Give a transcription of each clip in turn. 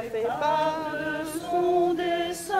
fait part de son dessein.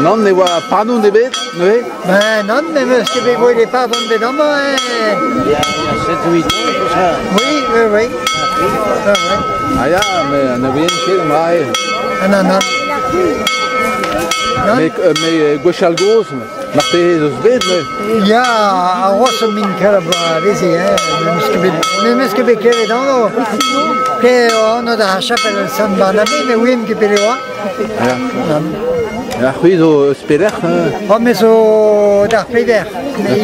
Non ne voit pas nous de bêtes, oui. Ben non, mais monsieur Bégo, il n'est pas bon dedans, moi. Il y a 7-8 ans, tout ça. Oui, oui, oui. Ah ja, mais on n'a rien fait de mal. Ah non, non. Mais Gauchal Gros, Marte eus bet, ne? Ja, a rosso min kalabra, vezi, men meske be kevet anno, ke anno da chapelle San Barnabé, me ouem ke pelewa. Ja, c'hwi zo eus pelech, Oh, me zo d'ar peder,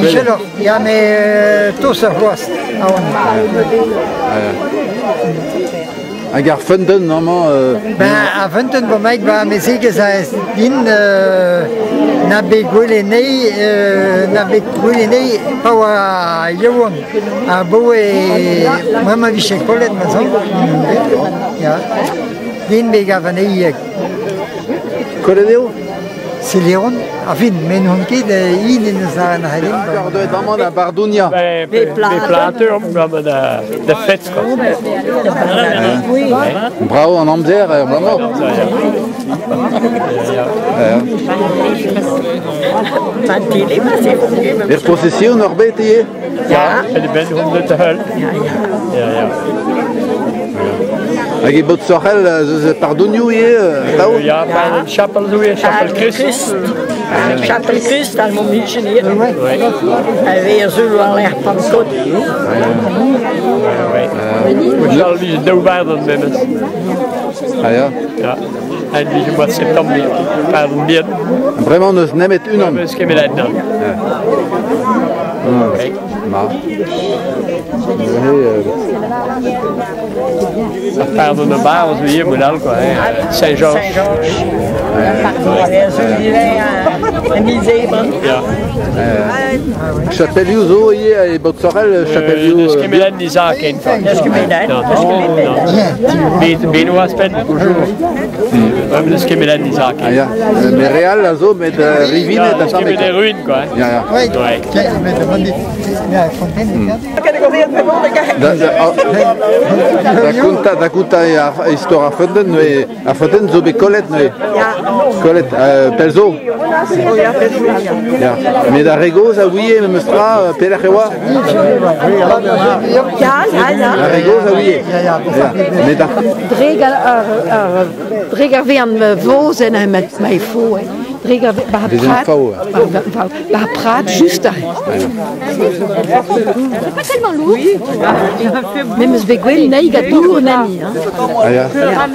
ichelo, ya me tos ar voast, a on. hag ar fundan, normalement... Ben, a venten bo maik ba me zegez a ez din na be gwelenei pa oa yaouan. A bo e ma vichek polet ma zon. Ja. Din be gavanei Kolet eo? Seleon. A fin, men hon ket in eus an halin. Ar doet damant a Bardounia. Be platen om gaan de vet komen. Bravo an amzer, bravo. Er possession ar bet ie? Ja, en ik ben 100 te hul. Ja. Hag e bot sorel eus Pardounio ie? Ja, bij een chapel doe je, chapel Christ. Chapel Christ, al mon mission hier. Weer zullen we al echt van kot. We zullen die doodbaarden binnen. Ja. Ja. En die je wat september paarden binnen. Vraiment eus nemet unan. We schimmen dat dan. Kijk. Ma. Paarden naar Baren, zo hier moet ook wel. Saint-Georges. Weer zullen die en die zeven. Ja. Chapelioù zo ie e bot sorel Chapelioù... Dus schimmen dat die zaak in van. Dat is gemeen, hè? Dat is gemeen. Benoît spent toujours. We hebben dus schimmen dat die zaak in. Ja, me real zo met Rivine Ja, dat schimmen de ruïne, quoi. Ja. Oui, met de bandit. Ja, fontaine. Da conta a histoire a fundan zo be kolet noe. Kolet, pelzo. Ja, me da regoz a ouie me meustra pelech eoa. Ja. Da regoz a ouie. Me da... Dreger weer aan voos en met mij voor. Dreger Des en fao. praat juist daar. Pas tellement lourd. Même ce beguel n'est pas dur nani. Ah ja.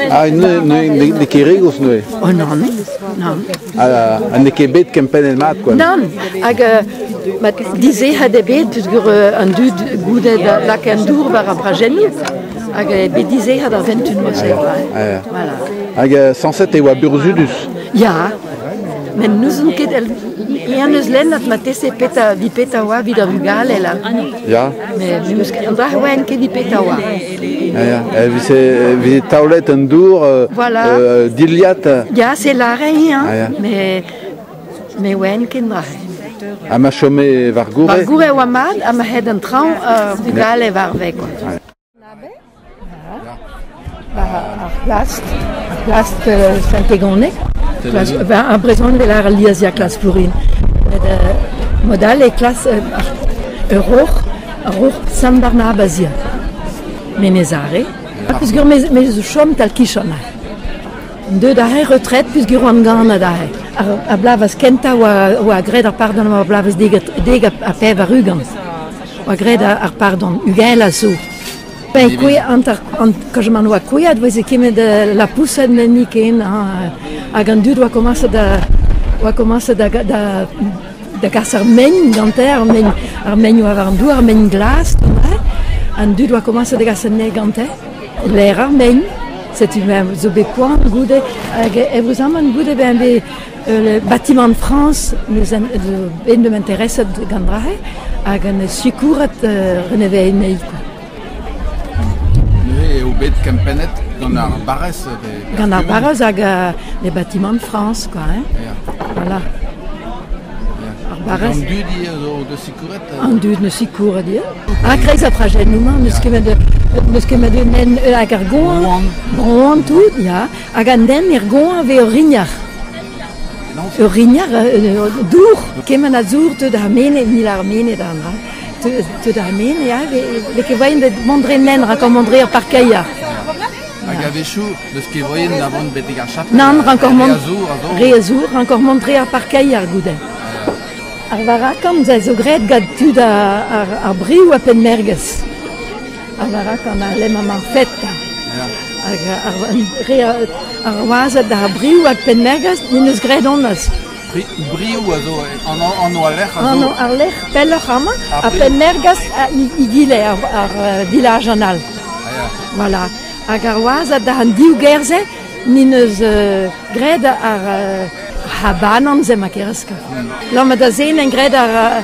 Ah, ne ke regoz noe. Oh non. Ah, ne ke bet kem pen el mat, quoi. Non, maar die had de beet dus een duur goede dat kan door waar een progenie. Die zee had er 21 mossen. Voilà. Hag 107 e oa Burzudus. Ja, maar nu zijn het Janus Lennart matese peta di petawa vida rugale la. Ja. Mais muskel andra wen ke di petawa. Ja. Vi taulet en dour diliat. Ja, c'est la rien. Ja. Mais wen kindra. A ma chome Vargoure. Vargoure wa mat, a ma het een trouw rugale war weg. Plast Saint-Égonne. A brezon de la Liasia classe Florin. Modal e classe Roch San Barnabazia. Menezare. Puisque mes chom tal kishona. De dahe retraite puisque ron gana dahe. A blavas kenta ou a greda pardon a blavas dega a peva rugan. Ou a greda ar pardon ugain la so. Ben kui quand je m'en vois kui advise qui me de la pousse de niken a gandu doit commencer de casser men ganter men armenio avandu armen glace un du doit commencer de casser negante l'air armen c'est une même zobequan goude et vous amène goude ben le bâtiment de France nous m'intéresse de gandrahe a gan sikurat renové nei Au bet Campenet, dans la barresse. Dans la barresse, les bâtiments de France, quoi. Hein? Voilà. En du dia de sicurette. En du de sicurette. Ah, crée ça trajet nous, nous que me donne à Gargon, Bron tout, ya. À Ganden, Ergon avec Orignard. Orignard, dur, que me n'azur te d'Arménie ni l'Arménie d'Andra. Te d'Arménie, ya, les que voient de montrer nen, recommandrer à Parcaïa. Agavechou, de ce qu'ils voyaient avant de bêter à chaque. Non, encore montré à Parcaïa, Goudin. Arvarakan ze zo gret gad tud ar briou a penmerges. Arvarakan a lem am ar fetta. Ar oazet da briou a penmerges, n'eus gret onnas. Briou an o alech a zo? An o alech pellech ama, a penmerges i gile ar village anal. Voilà. Hag ar oazet da an diou gerze, n'eus gret ar habanan ze ma kereska. Lama da zen en gret ar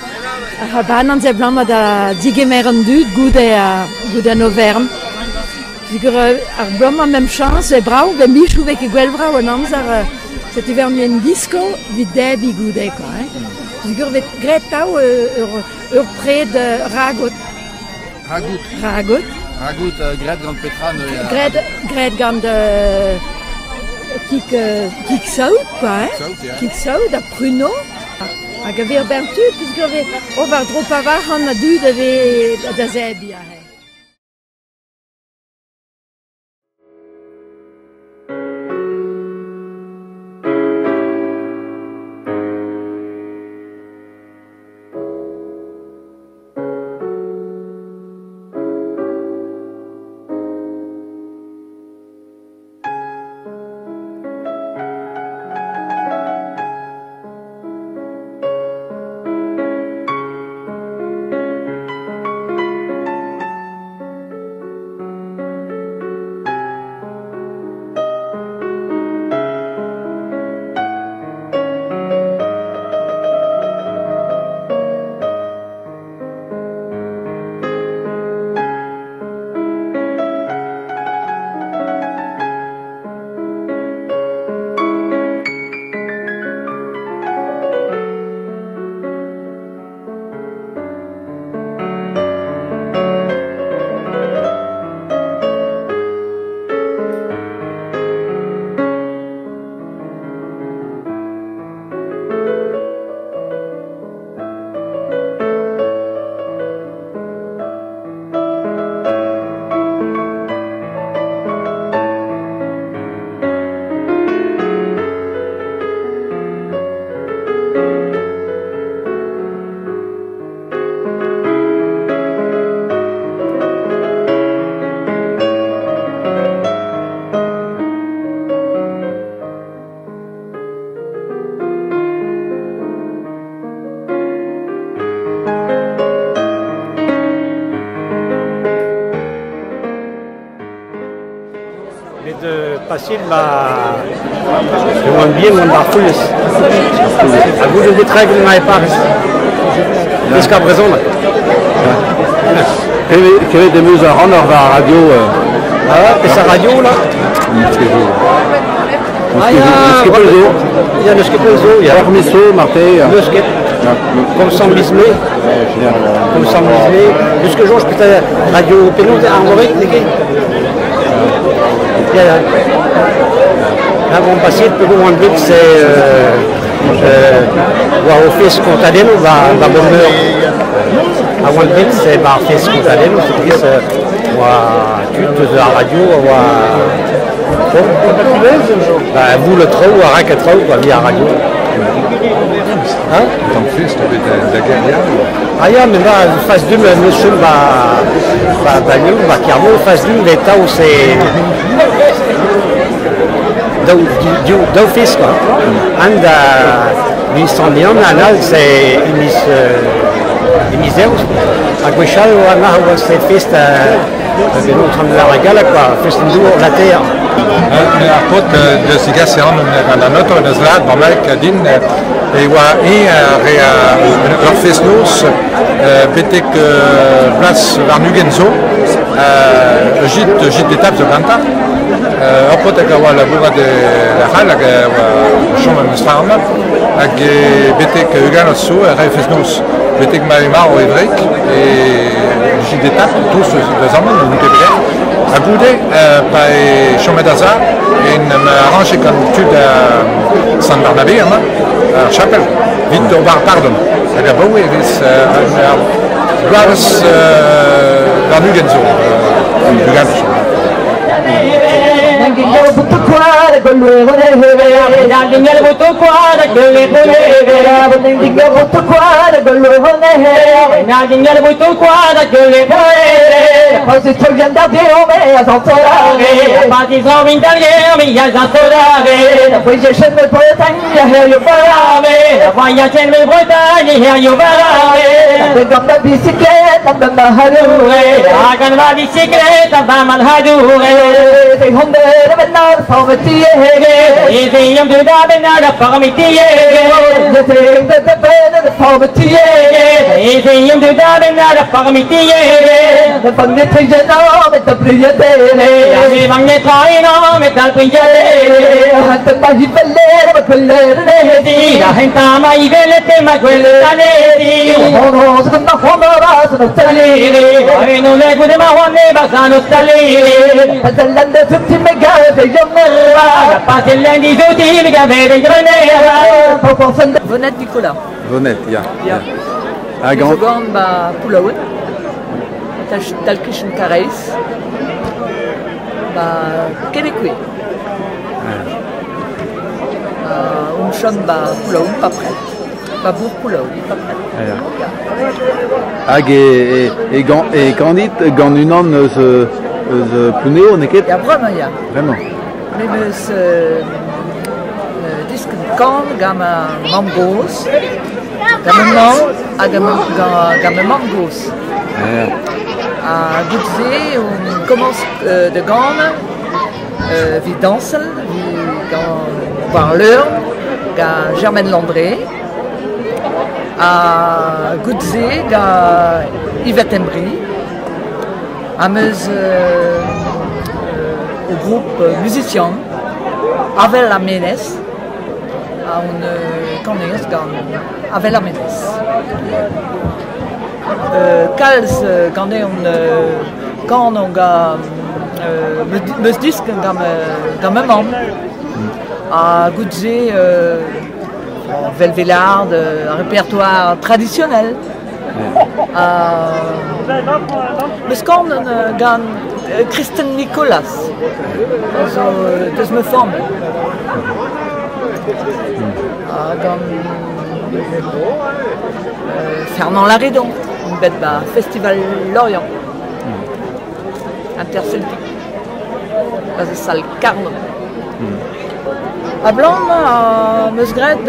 habanan ze blama da digemer an dud goude an overn. Digur ar blama mem chans e brau, ve michou vek e gwell brau an amzer cet iver mien disco vid debi goude ko. Digur vet gret tau ur pred ragot. Ragot? Ragout gret gant petra neuiñ. Gret gant kik saout, quoi, kik saout, a pruno, hag a ver bertud, puisque o var dro pavac'han a dud da zebi a he. Facile, je m'en bien, mon barfouille. À vous de des traits que vous n'avez pas. Jusqu'à présent, là. Quel est des musiques à rendre à la radio? Et sa radio, là? Il y a le skippezo, il y a Hermisso, Marseille. le skip. Comme sans bismé. Comme sans bismé. Jusque jour, je peux dire radio pénal, armorique, les gars. Mon passé, le plus grand but, c'est voir au fils contadeno, va bonheur. Avant le but, c'est voir au fils contadeno, c'est-à-dire, tu de la radio, vous le trou, à rack trou, via radio. Hein? Ton fils, tu es de guerrière? Ah, mais là, phase 2, monsieur va carrément, phase 2, l'état où c'est. Do fils, quoi. And l'Islandien, c'est une misère. A Guichal, on a cette feste, de la regale, quoi. Feste la terre. A pot de sigasean na noto na zlad mamek din e wa ur fesnos betek place Varnugenzo gîte d'étape de Ganta pot a wa la bourra de la hal a chom amstram hag betek ugan so re fesnos betek maimar o evrik et gîte d'étape tous de zaman de Nukebler a goude pa chomedaza in arrange kan tud San Barnabé a chapel vite au bar pardon hag a baoe vis glares Varnugenzo Lugano. Vonette Nicolas. Vonette, ja. Zogan ba Poulaouen, Talkischen Kareis, ba Québécois. Chom ba Poulaouen, pas prêt. Ba Bourg Poulaouen, pas prêt. Et Candide, gant unan ze puneo, neket? Ja, vraiment, ja. Vraiment. Mais disque kan gam mangos, gam mangos. A Goudze, on commence de gant, vi dansel, vi voir l'heure, gam Germaine Landré. A Goudze, gam Yvette Embry. A meus au groupe musicien, Avel la Ménès. On connaît Avel la Ménès. Kals quand on a me disque dans même homme à Goudze Velvelard, un répertoire traditionnel. Mais quand on a Kristen Nicolas, das me forme. Fernand Larédon, une bête bah, Festival Lorient, Interceltique, la salle Carnot. À Blanc, à Meusgred,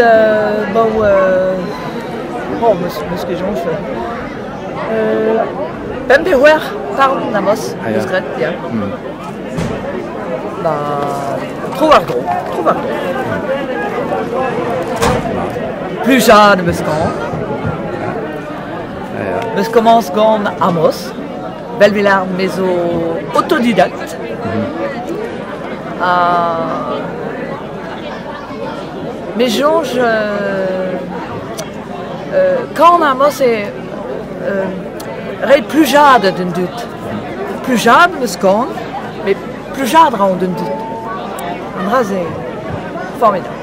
ce que j'en fais. Pembewer, pardon, Namos, Meusgred, bien. Trop argon. Plus jeune, Meuscan. Meus commence gant Amos, Belvillard méso autodidacte. Mais Georges, quand Amos est plus jade d'un doute. Plus jade, Meuscan, mais plus jade d'un doute. Un rasé formidable.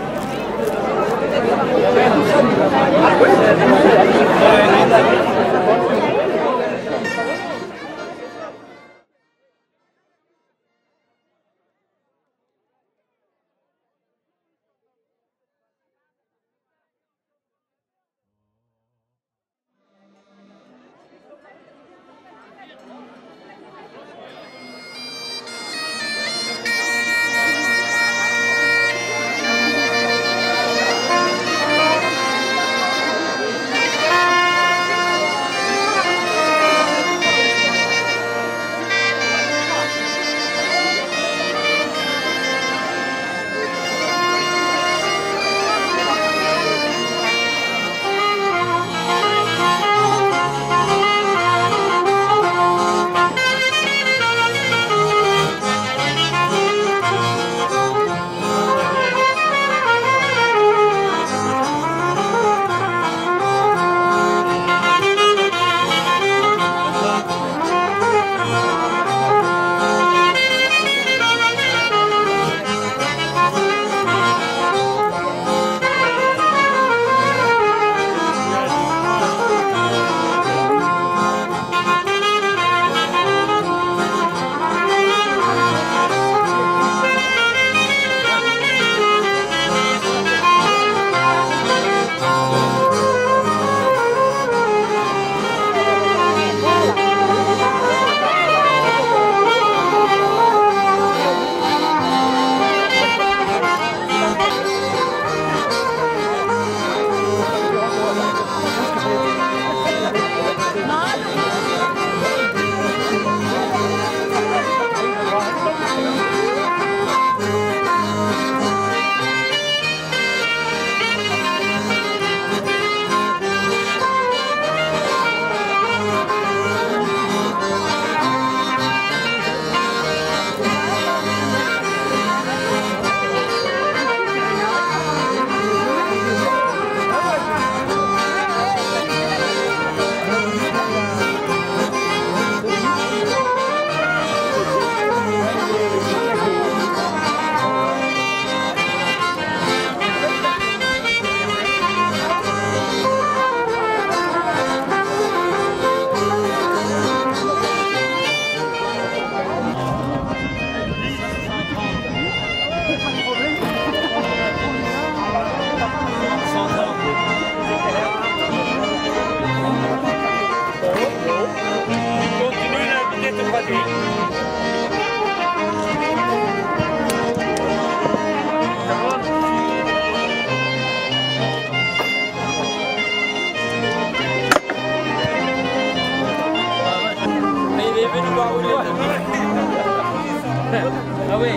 Ah oui.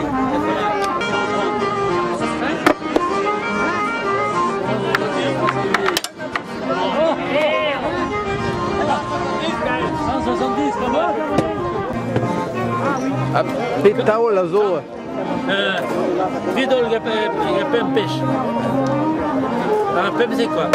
Pétao la zo. Vidol gapem pêche. Un pem c'est quoi?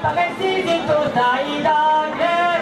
Parecis in toda Ida.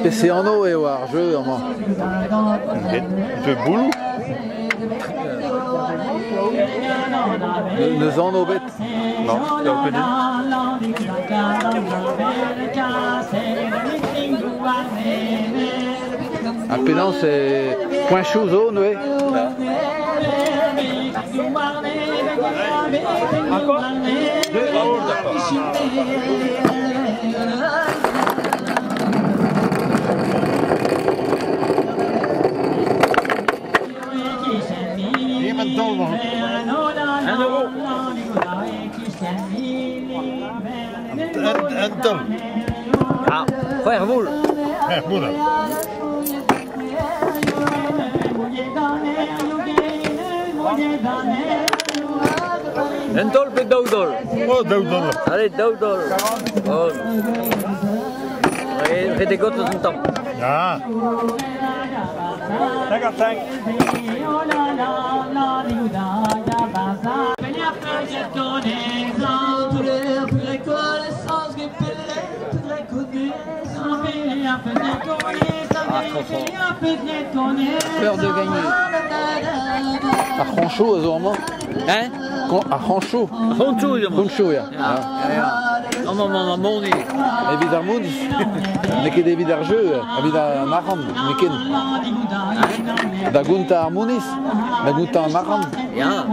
C'est en eau et au jeu en moi. De boulot. Nous en eau bête. Non, c'est reconnu. À Pénan, c'est point chaud zone, oui. Encore 2 d'accord. Un tonne. Ah, frère boule. Frère boule. Un tol plus daudol. Oh, daudol. Allez, daudol. Oh. Fais des gouttes de temps. Ah. D'accord, thank. Peur de gagner. À Franchot, à Zorma. Hein? À Franchot. Franchot, Franchot, ja. Non, mon dit. David Armond, mais que David Arjeu, David Maran, mais ken. Da Gunta Harmonis, da Gunta Maran. Ja.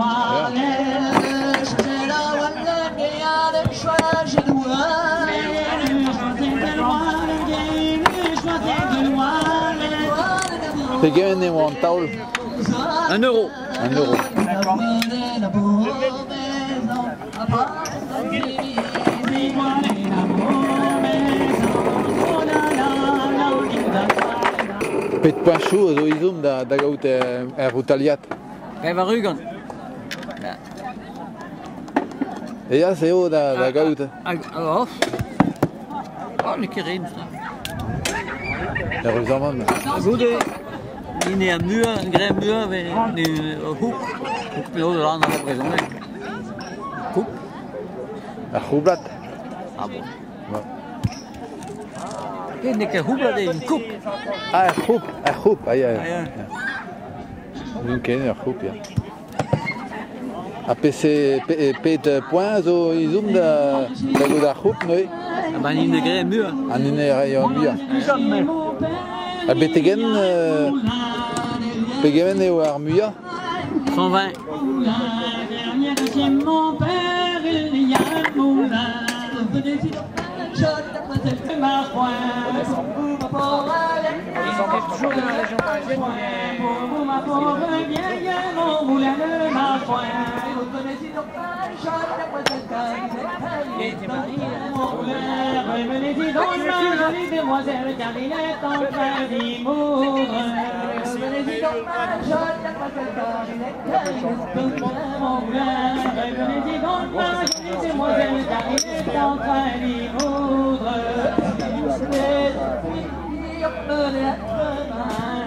C'est gagné ou en taule? 1 euro. 1 euro. Pet point chaud, zo izum da gaout routaliat. Kijk waar Rugen. Et là, c'est haut da gaout. Oh, une kérine. La Ruserman. Goed, il y a un mur, un grand mur avec un hoek. Hoek là, on a représenté. Coupe. La Roublat. Ah bon. Il n'y a qu'un hoek là, une coupe. Ah, Roup, aïe aïe. Nun ken ur c'houp, ya. A pet points zo izum da go da c'houp, noe? Ba n'ine gre mur. An ine raio mur. A betegen pegement eo ar mur? 120.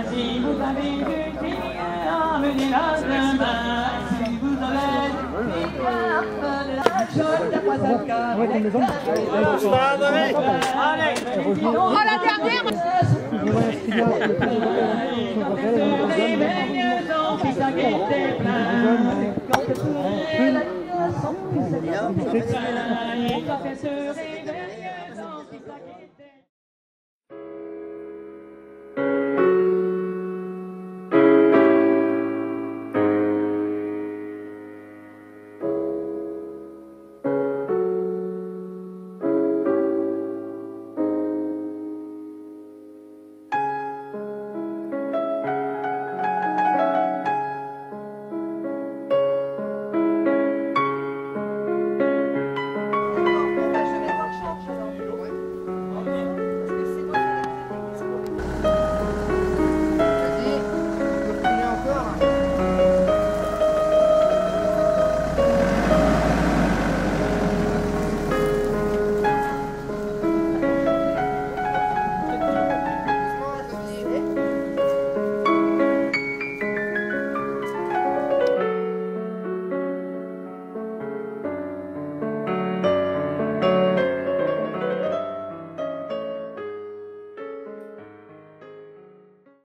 Si vous avez du client, amenez-la demain. Si vous avez du client, amenez-la Oh, la dernière! Quand